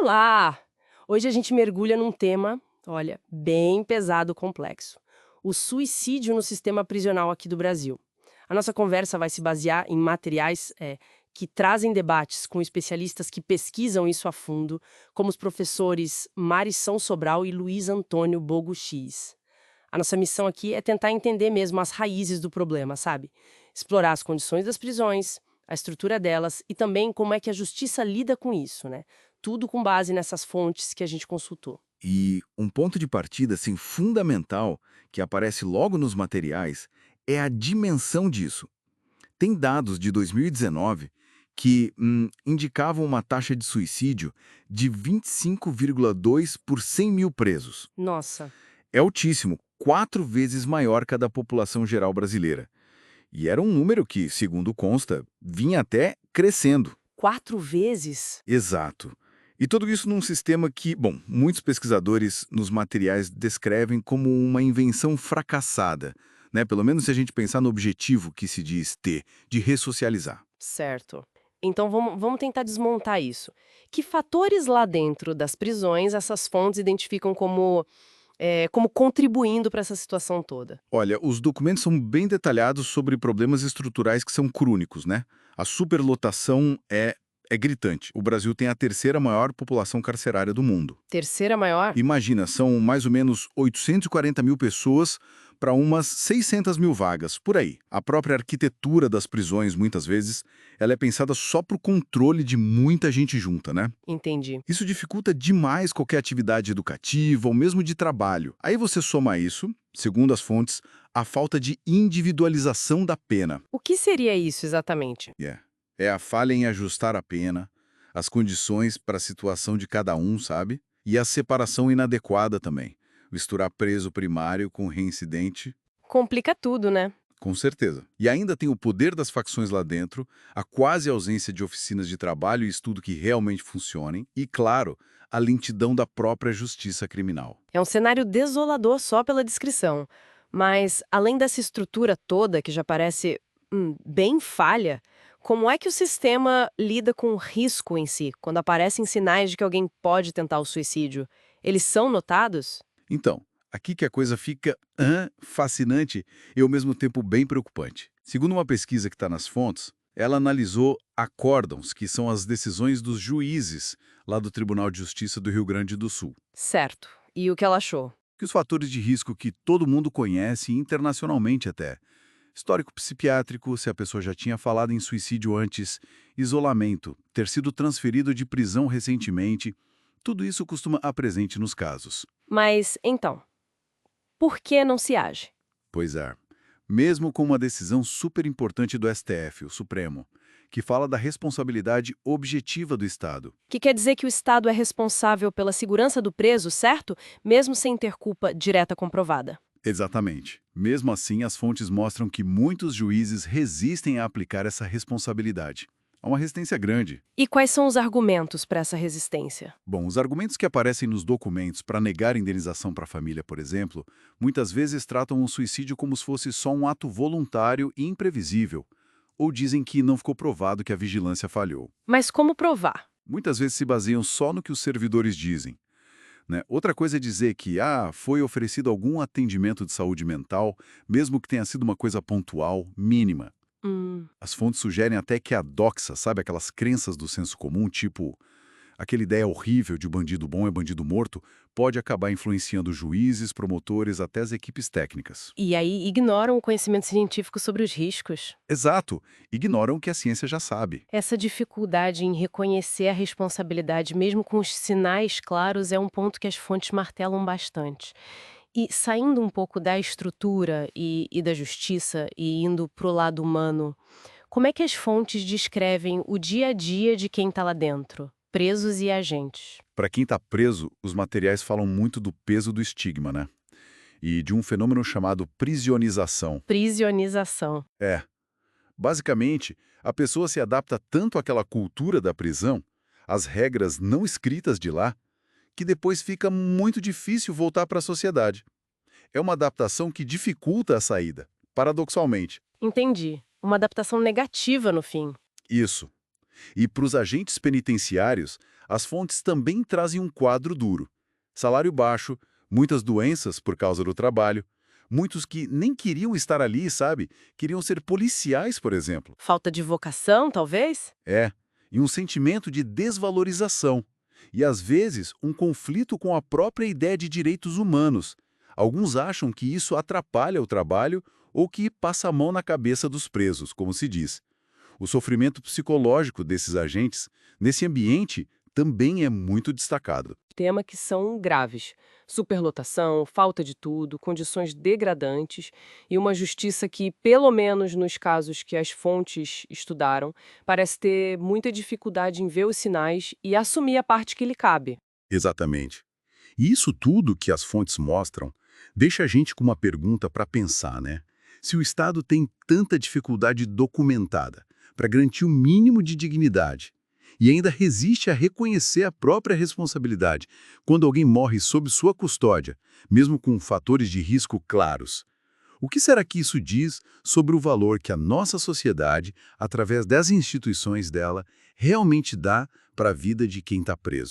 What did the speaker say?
Olá! Hoje a gente mergulha num tema, olha, bem pesado e complexo. O suicídio no sistema prisional aqui do Brasil. A nossa conversa vai se basear em materiais que trazem debates com especialistas que pesquisam isso a fundo, como os professores Marição Sobral e Luiz Antônio Bogo X. A nossa missão aqui é tentar entender mesmo as raízes do problema, sabe? Explorar as condições das prisões, a estrutura delas e também como é que a justiça lida com isso, né? Tudo com base nessas fontes que a gente consultou. E um ponto de partida assim, fundamental, que aparece logo nos materiais, é a dimensão disso. Tem dados de 2019 que indicavam uma taxa de suicídio de 25,2 por 100 mil presos. Nossa, É altíssimo, 4 vezes maior que a da população geral brasileira. E era um número que, segundo consta, vinha até crescendo. 4 vezes? Exato. E tudo isso num sistema que, bom, muitos pesquisadores nos materiais descrevem como uma invenção fracassada, né? Pelo menos se a gente pensar no objetivo que se diz ter, de ressocializar. Certo. Então vamos tentar desmontar isso. Que fatores lá dentro das prisões essas fontes identificam como contribuindo para essa situação toda? Olha, os documentos são bem detalhados sobre problemas estruturais que são crônicos, né? A superlotação é gritante. O Brasil tem a terceira maior população carcerária do mundo. Terceira maior? Imagina, são mais ou menos 840 mil pessoas para umas 600 mil vagas, por aí. A própria arquitetura das prisões, muitas vezes, ela é pensada só para o controle de muita gente junta, né? Entendi. Isso dificulta demais qualquer atividade educativa ou mesmo de trabalho. Aí você soma isso, segundo as fontes, a falta de individualização da pena. O que seria isso exatamente? É a falha em ajustar a pena, as condições para a situação de cada um, sabe? E a separação inadequada também. Misturar preso primário com reincidente, Complica tudo, né? com certeza. E ainda tem o poder das facções lá dentro, a quase ausência de oficinas de trabalho e estudo que realmente funcionem, e, claro, a lentidão da própria justiça criminal. É um cenário desolador só pela descrição. Mas, além dessa estrutura toda, que já parece bem falha, como é que o sistema lida com o risco em si, quando aparecem sinais de que alguém pode tentar o suicídio? Eles são notados? Então, aqui que a coisa fica fascinante e ao mesmo tempo bem preocupante. Segundo uma pesquisa que está nas fontes, ela analisou acórdãos, que são as decisões dos juízes lá do Tribunal de Justiça do Rio Grande do Sul. Certo. E o que ela achou? Que os fatores de risco que todo mundo conhece internacionalmente até. Histórico psiquiátrico, se a pessoa já tinha falado em suicídio antes, isolamento, ter sido transferido de prisão recentemente, tudo isso costuma estar presente nos casos. Mas, então, por que não se age? Pois é. Mesmo com uma decisão super importante do STF, o Supremo, que fala da responsabilidade objetiva do Estado. Que quer dizer que o Estado é responsável pela segurança do preso, certo? Mesmo sem ter culpa direta comprovada. Exatamente. Mesmo assim, as fontes mostram que muitos juízes resistem a aplicar essa responsabilidade. Há uma resistência grande. E quais são os argumentos para essa resistência? Bom, os argumentos que aparecem nos documentos para negar indenização para a família, por exemplo, muitas vezes tratam o suicídio como se fosse só um ato voluntário e imprevisível, ou dizem que não ficou provado que a vigilância falhou. Mas como provar? Muitas vezes se baseiam só no que os servidores dizem, né? Outra coisa é dizer que foi oferecido algum atendimento de saúde mental, mesmo que tenha sido uma coisa pontual, mínima. Hum, As fontes sugerem até que a doxa, sabe, aquelas crenças do senso comum, tipo aquela ideia horrível de bandido bom é bandido morto, pode acabar influenciando juízes, promotores, até as equipes técnicas. e aí ignoram o conhecimento científico sobre os riscos. Exato, ignoram o que a ciência já sabe. Essa dificuldade em reconhecer a responsabilidade, mesmo com os sinais claros, é um ponto que as fontes martelam bastante. E saindo um pouco da estrutura e da justiça e indo para o lado humano, como é que as fontes descrevem o dia a dia de quem está lá dentro, presos e agentes? Para quem está preso, os materiais falam muito do peso do estigma, né? E de um fenômeno chamado prisionização. Prisionização. É, basicamente, a pessoa se adapta tanto àquela cultura da prisão, às regras não escritas de lá, que depois fica muito difícil voltar para a sociedade. É uma adaptação que dificulta a saída, paradoxalmente. Entendi. Uma adaptação negativa no fim. Isso. E para os agentes penitenciários, as fontes também trazem um quadro duro. Salário baixo, muitas doenças por causa do trabalho, muitos que nem queriam estar ali, sabe? Queriam ser policiais, por exemplo. Falta de vocação, talvez? É, e um sentimento de desvalorização. E, às vezes, um conflito com a própria ideia de direitos humanos. Alguns acham que isso atrapalha o trabalho ou que passa a mão na cabeça dos presos, como se diz. O sofrimento psicológico desses agentes, nesse ambiente, também é muito destacado. Tema que são graves. Superlotação, falta de tudo, condições degradantes e uma justiça que, pelo menos nos casos que as fontes estudaram, parece ter muita dificuldade em ver os sinais e assumir a parte que lhe cabe. Exatamente. E isso tudo que as fontes mostram deixa a gente com uma pergunta para pensar, né? Se o Estado tem tanta dificuldade documentada para garantir o mínimo de dignidade e ainda resiste a reconhecer a própria responsabilidade quando alguém morre sob sua custódia, mesmo com fatores de risco claros, o que será que isso diz sobre o valor que a nossa sociedade, através das instituições dela, realmente dá para a vida de quem está preso?